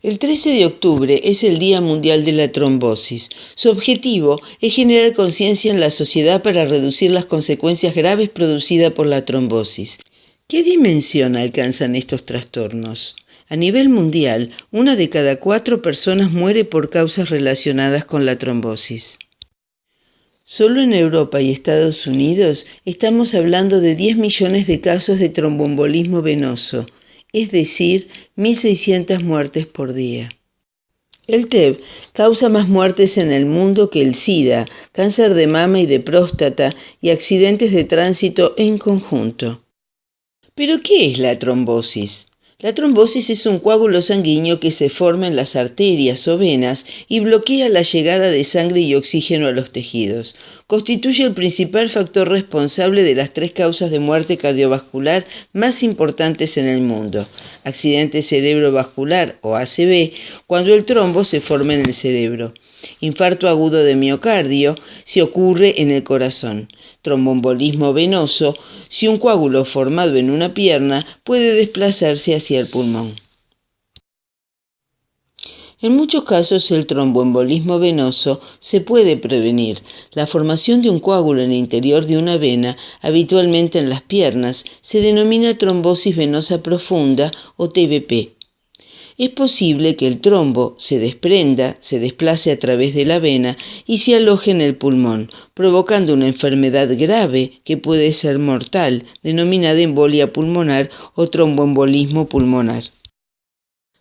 El 13 de octubre es el Día Mundial de la Trombosis. Su objetivo es generar conciencia en la sociedad para reducir las consecuencias graves producidas por la trombosis. ¿Qué dimensión alcanzan estos trastornos? A nivel mundial, 1 de cada 4 personas muere por causas relacionadas con la trombosis. Solo en Europa y Estados Unidos estamos hablando de 10 millones de casos de tromboembolismo venoso, es decir, 1.600 muertes por día. El TEB causa más muertes en el mundo que el SIDA, cáncer de mama y de próstata y accidentes de tránsito en conjunto. ¿Pero qué es la trombosis? La trombosis es un coágulo sanguíneo que se forma en las arterias o venas y bloquea la llegada de sangre y oxígeno a los tejidos. Constituye el principal factor responsable de las 3 causas de muerte cardiovascular más importantes en el mundo: accidente cerebrovascular o ACV, cuando el trombo se forma en el cerebro; infarto agudo de miocardio, si ocurre en el corazón; tromboembolismo venoso, si un coágulo formado en una pierna puede desplazarse hacia el pulmón. En muchos casos el tromboembolismo venoso se puede prevenir. La formación de un coágulo en el interior de una vena, habitualmente en las piernas, se denomina trombosis venosa profunda o TVP. Es posible que el trombo se desprenda, se desplace a través de la vena y se aloje en el pulmón, provocando una enfermedad grave que puede ser mortal, denominada embolia pulmonar o tromboembolismo pulmonar.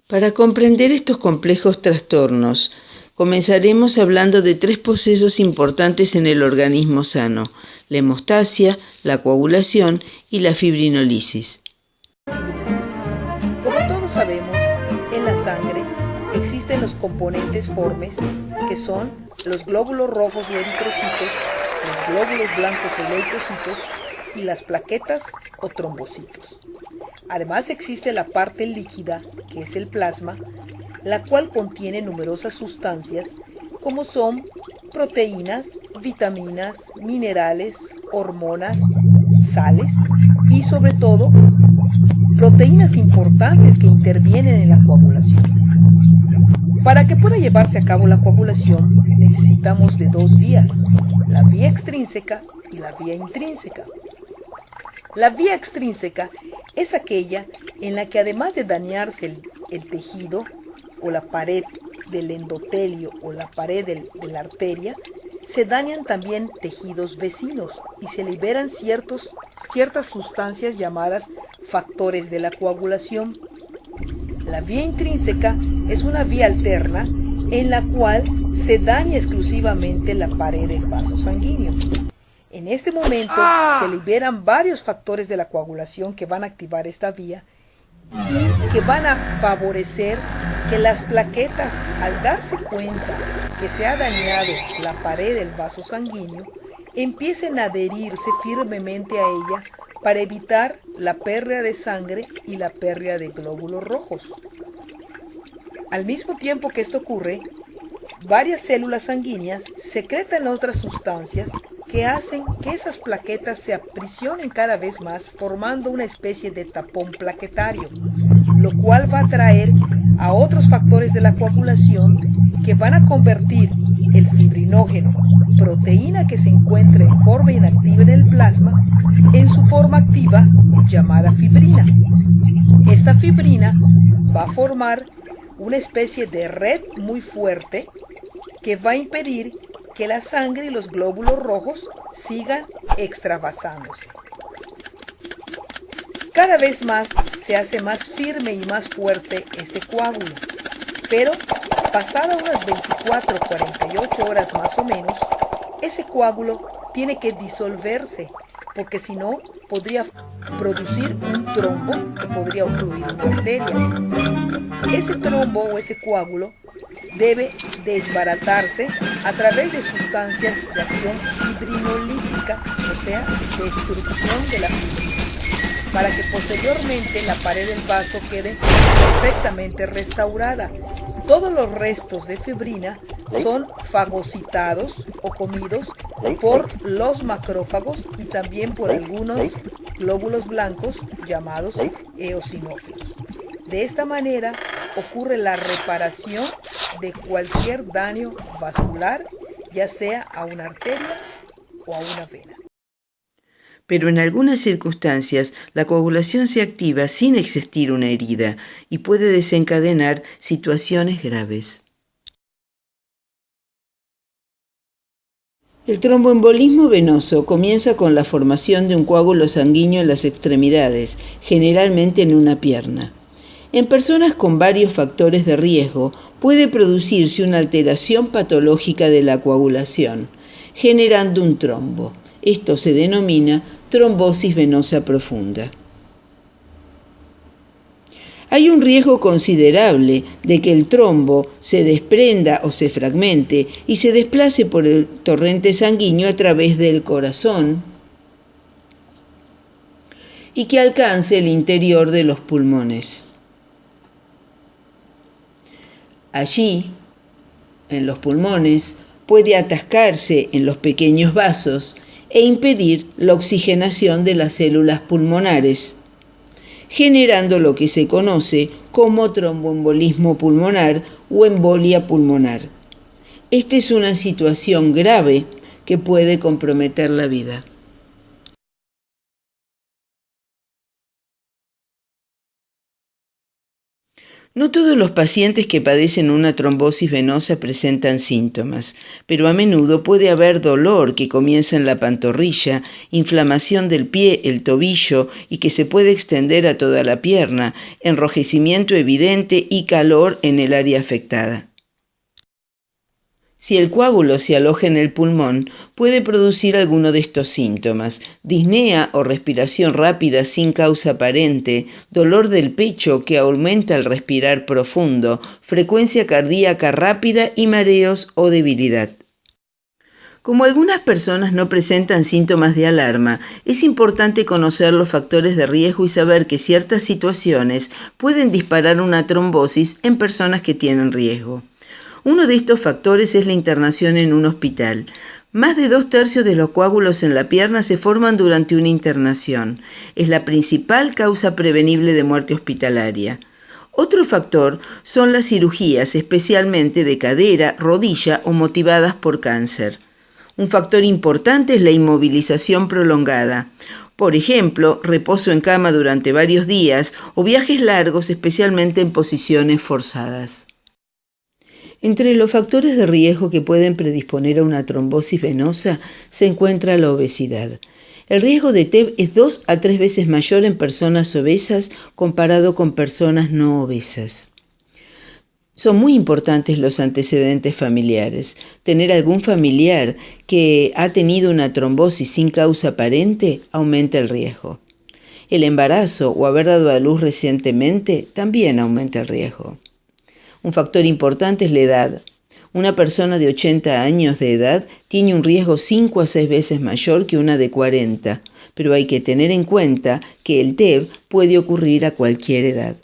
Para comprender estos complejos trastornos, comenzaremos hablando de 3 procesos importantes en el organismo sano: la hemostasia, la coagulación y la fibrinólisis. Como todos sabemos, en la sangre existen los componentes formes, que son los glóbulos rojos o eritrocitos, los glóbulos blancos o leucocitos y las plaquetas o trombocitos. Además existe la parte líquida, que es el plasma, la cual contiene numerosas sustancias como son proteínas, vitaminas, minerales, hormonas, sales y sobre todo proteínas importantes que intervienen en la coagulación. Para que pueda llevarse a cabo la coagulación necesitamos de 2 vías, la vía extrínseca y la vía intrínseca. La vía extrínseca es aquella en la que, además de dañarse el tejido o la pared del endotelio o la pared de la arteria, se dañan también tejidos vecinos y se liberan ciertas sustancias llamadas factores de la coagulación. La vía intrínseca es una vía alterna en la cual se daña exclusivamente la pared del vaso sanguíneo. En este momento se liberan varios factores de la coagulación que van a activar esta vía y que van a favorecer que las plaquetas, al darse cuenta que se ha dañado la pared del vaso sanguíneo, empiecen a adherirse firmemente a ella para evitar la pérdida de sangre y la pérdida de glóbulos rojos. Al mismo tiempo que esto ocurre, varias células sanguíneas secretan otras sustancias que hacen que esas plaquetas se aprisionen cada vez más, formando una especie de tapón plaquetario, lo cual va a atraer a otros factores de la coagulación que van a convertir el fibrinógeno, proteína que se encuentra en forma inactiva en el plasma, en su forma activa llamada fibrina. Esta fibrina va a formar una especie de red muy fuerte que va a impedir que la sangre y los glóbulos rojos sigan extravasándose. Cada vez más se hace más firme y más fuerte este coágulo, pero pasadas unas 24 o 48 horas más o menos, ese coágulo tiene que disolverse, porque si no podría producir un trombo que podría ocluir una arteria. Ese trombo o ese coágulo debe desbaratarse a través de sustancias de acción fibrinolítica, o sea, destrucción de la fibrina, para que posteriormente la pared del vaso quede perfectamente restaurada. Todos los restos de fibrina son fagocitados o comidos por los macrófagos y también por algunos glóbulos blancos llamados eosinófilos. De esta manera ocurre la reparación de cualquier daño vascular, ya sea a una arteria o a una vena. Pero en algunas circunstancias la coagulación se activa sin existir una herida y puede desencadenar situaciones graves. El tromboembolismo venoso comienza con la formación de un coágulo sanguíneo en las extremidades, generalmente en una pierna. En personas con varios factores de riesgo puede producirse una alteración patológica de la coagulación, generando un trombo. Esto se denomina trombosis venosa profunda. Hay un riesgo considerable de que el trombo se desprenda o se fragmente y se desplace por el torrente sanguíneo a través del corazón y que alcance el interior de los pulmones. Allí, en los pulmones, puede atascarse en los pequeños vasos e impedir la oxigenación de las células pulmonares, generando lo que se conoce como tromboembolismo pulmonar o embolia pulmonar. Esta es una situación grave que puede comprometer la vida. No todos los pacientes que padecen una trombosis venosa presentan síntomas, pero a menudo puede haber dolor que comienza en la pantorrilla, inflamación del pie, el tobillo y que se puede extender a toda la pierna, enrojecimiento evidente y calor en el área afectada. Si el coágulo se aloja en el pulmón, puede producir alguno de estos síntomas: disnea o respiración rápida sin causa aparente, dolor del pecho que aumenta al respirar profundo, frecuencia cardíaca rápida y mareos o debilidad. Como algunas personas no presentan síntomas de alarma, es importante conocer los factores de riesgo y saber que ciertas situaciones pueden disparar una trombosis en personas que tienen riesgo. Uno de estos factores es la internación en un hospital. Más de 2/3 de los coágulos en la pierna se forman durante una internación. Es la principal causa prevenible de muerte hospitalaria. Otro factor son las cirugías, especialmente de cadera, rodilla o motivadas por cáncer. Un factor importante es la inmovilización prolongada. Por ejemplo, reposo en cama durante varios días o viajes largos, especialmente en posiciones forzadas. Entre los factores de riesgo que pueden predisponer a una trombosis venosa se encuentra la obesidad. El riesgo de TEV es 2 a 3 veces mayor en personas obesas comparado con personas no obesas. Son muy importantes los antecedentes familiares. Tener algún familiar que ha tenido una trombosis sin causa aparente aumenta el riesgo. El embarazo o haber dado a luz recientemente también aumenta el riesgo. Un factor importante es la edad. Una persona de 80 años de edad tiene un riesgo 5 a 6 veces mayor que una de 40, pero hay que tener en cuenta que el TEV puede ocurrir a cualquier edad.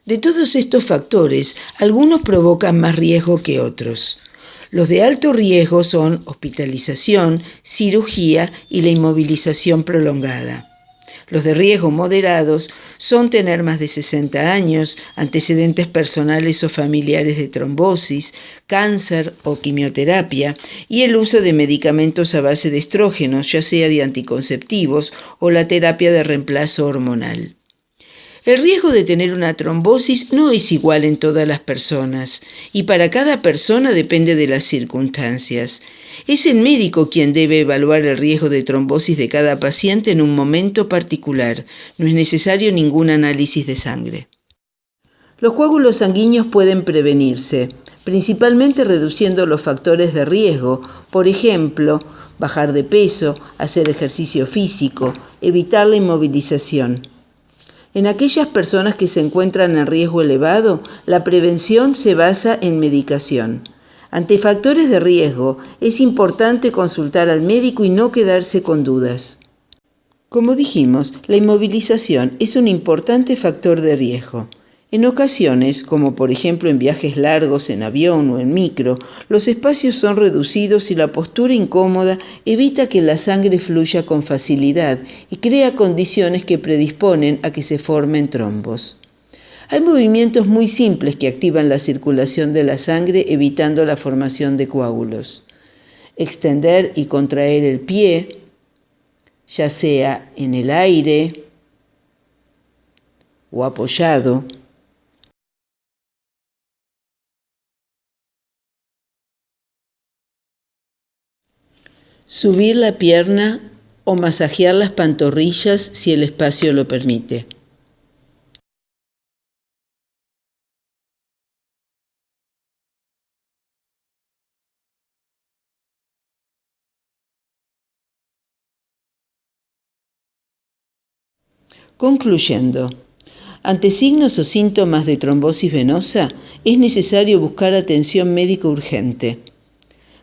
De todos estos factores, algunos provocan más riesgo que otros. Los de alto riesgo son hospitalización, cirugía y la inmovilización prolongada. Los de riesgo moderados son tener más de 60 años, antecedentes personales o familiares de trombosis, cáncer o quimioterapia y el uso de medicamentos a base de estrógenos, ya sea de anticonceptivos o la terapia de reemplazo hormonal. El riesgo de tener una trombosis no es igual en todas las personas y para cada persona depende de las circunstancias. Es el médico quien debe evaluar el riesgo de trombosis de cada paciente en un momento particular. No es necesario ningún análisis de sangre. Los coágulos sanguíneos pueden prevenirse, principalmente reduciendo los factores de riesgo, por ejemplo, bajar de peso, hacer ejercicio físico, evitar la inmovilización. En aquellas personas que se encuentran en riesgo elevado, la prevención se basa en medicación. Ante factores de riesgo, es importante consultar al médico y no quedarse con dudas. Como dijimos, la inmovilización es un importante factor de riesgo. En ocasiones, como por ejemplo en viajes largos en avión o en micro, los espacios son reducidos y la postura incómoda evita que la sangre fluya con facilidad y crea condiciones que predisponen a que se formen trombos. Hay movimientos muy simples que activan la circulación de la sangre evitando la formación de coágulos. Extender y contraer el pie, ya sea en el aire o apoyado. Subir la pierna o masajear las pantorrillas si el espacio lo permite. Concluyendo, ante signos o síntomas de trombosis venosa, es necesario buscar atención médica urgente.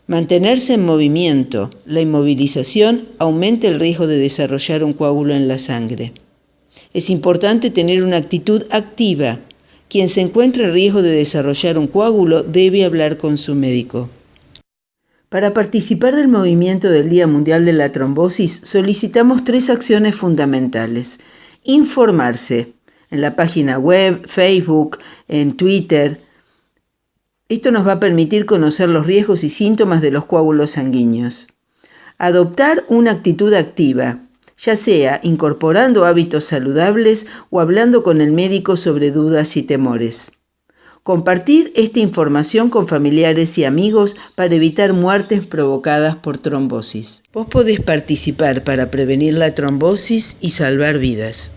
Mantenerse en movimiento, la inmovilización aumenta el riesgo de desarrollar un coágulo en la sangre. Es importante tener una actitud activa. Quien se encuentra en riesgo de desarrollar un coágulo debe hablar con su médico. Para participar del movimiento del Día Mundial de la Trombosis, solicitamos 3 acciones fundamentales. Informarse en la página web, Facebook, en Twitter. Esto nos va a permitir conocer los riesgos y síntomas de los coágulos sanguíneos. Adoptar una actitud activa, ya sea incorporando hábitos saludables o hablando con el médico sobre dudas y temores. Compartir esta información con familiares y amigos para evitar muertes provocadas por trombosis. Vos podés participar para prevenir la trombosis y salvar vidas.